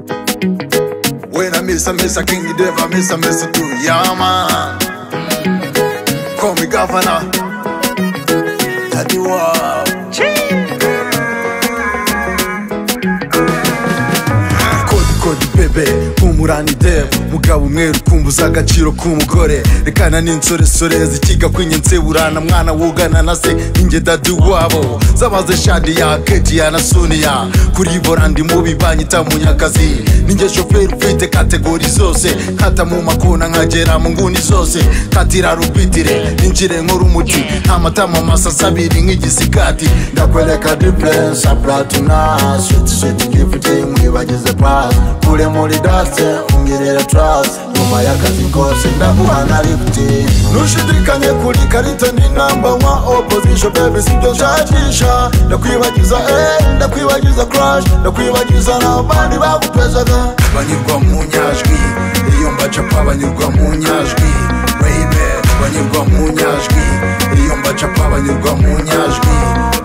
When I miss a king, you never miss a too. Yeah, man. Call me governor. Daddy, wow. Kodi bebe, umurani dev. Mugabo umweru kumbuza agaciro k'umugore. Rekana n'insoresore zikiga kwinyenseburana mwana wugana na se ninjye daddy wabo. Zabaze shadi ya Ketia na Sonia. Kuri vorandi mubi banyita munyakazi. Ninjye shoferi ufite kategori zose. Kata mu makona nkagera mu nguni zose. Katira rupitire ninjire nk'urumuti. Amatama masasa abiri nk'igisigati. Ndakweleka difference aplatuna. Sweet gifting mwibagize pass. Kule muri dase ungirira trust. Nyuma y'akazi kose ndaguhana lifti. Nushidikanye kuri karita ni number one opposition baby sibyo nshakisha. Ndakwibagiza ndakwibagiza crush. Ndakwibagiza n'abandi bagupezaga. Banyurwa mu nyajwi iyo mbacapa banyurwa mu nyajwi baby. Banyurwa mu nyajwi iyo mbacapa banyurwa mu nyajwi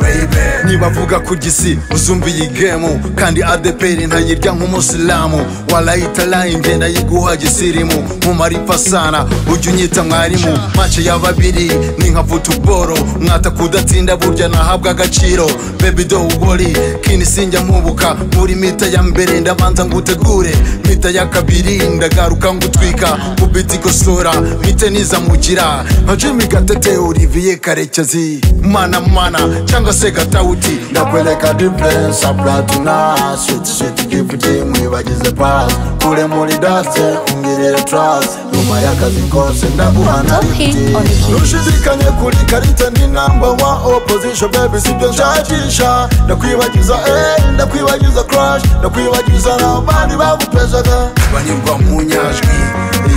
baby. Nibavuga ku gisi uzumva iyi game kandi ADPR ntayirya nk'umusilamu. Walayita line ngenda yiguha gisirimu mu maripa sana ujya unyita mwarimu. Match y'ababiri ni nka football mwata kudatsinda burya nahabwa agaciro. Baby don't worry kini sinjya mubuka muri mita ya mbere ndabanza ngutegure. Mita ya kabiri ndagaruka ngutwika kubiti kosora mite niza mugira nka Jimmy Gatete Olivier Karekezi mana cyangwa se Gatauti. Ndakweleka difference aplatuna sweet gifting mwibagize pass. Kule muri dase ungirira trust. Nyuma y'akazi kose ndaguhana lifti. Nushidikanye kuri karita ni number one opposition baby sibyo nshakisha. Ndakwibagiza ndakwibagiza crush. Ndakwibagiza n'abandi bagupezaga. Banyurwa mu nyajwi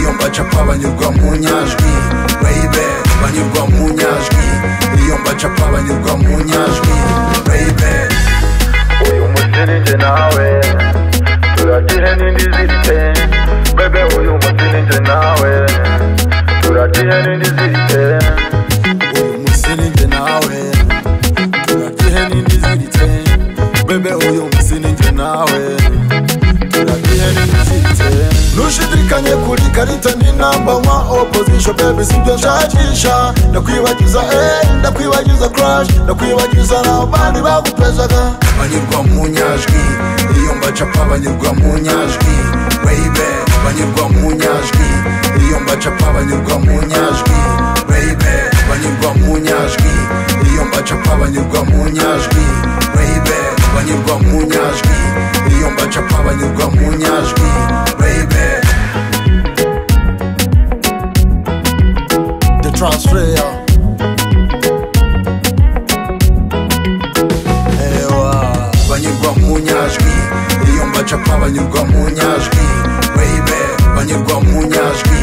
iyo mbacapa banyurwa mu nyajwi baby. Banyurwa mu nyajwi iyo mbacapa banyurwa mu nyajwi baby. Uyu munsi ninjye nawe turagihe n'indi zirite baby. Uyu munsi ninjye nawe turagihe n'indi zirite. Uyu munsi ninjye nawe turagihe n'indi zirite baby. Uyu munsi ninjye nawe turagihe n'indi zirite. Nushidikanye kuri karita ni number one opposition baby sibyo nshakisha. Ndakwibagiza ndakwibagiza crush. Ndakwibagiza n'abandi bagupezaga. Banyurwa mu nyajwi iyo mbacapa banyurwa mu nyajwi baby. Banyurwa mu nyajwi iyo mbacapa banyurwa mu nyajwi baby. Banyurwa mu nyajwi iyo mbacapa banyurwa mu nyajwi baby. Banyurwa mu nyajwi iyo mbacapa banyurwa mu nyajwi baby. The transfer banyurwa mu nyajwi iyo mbacapa banyurwa mu nyajwi baby. Banyurwa mu nyajwi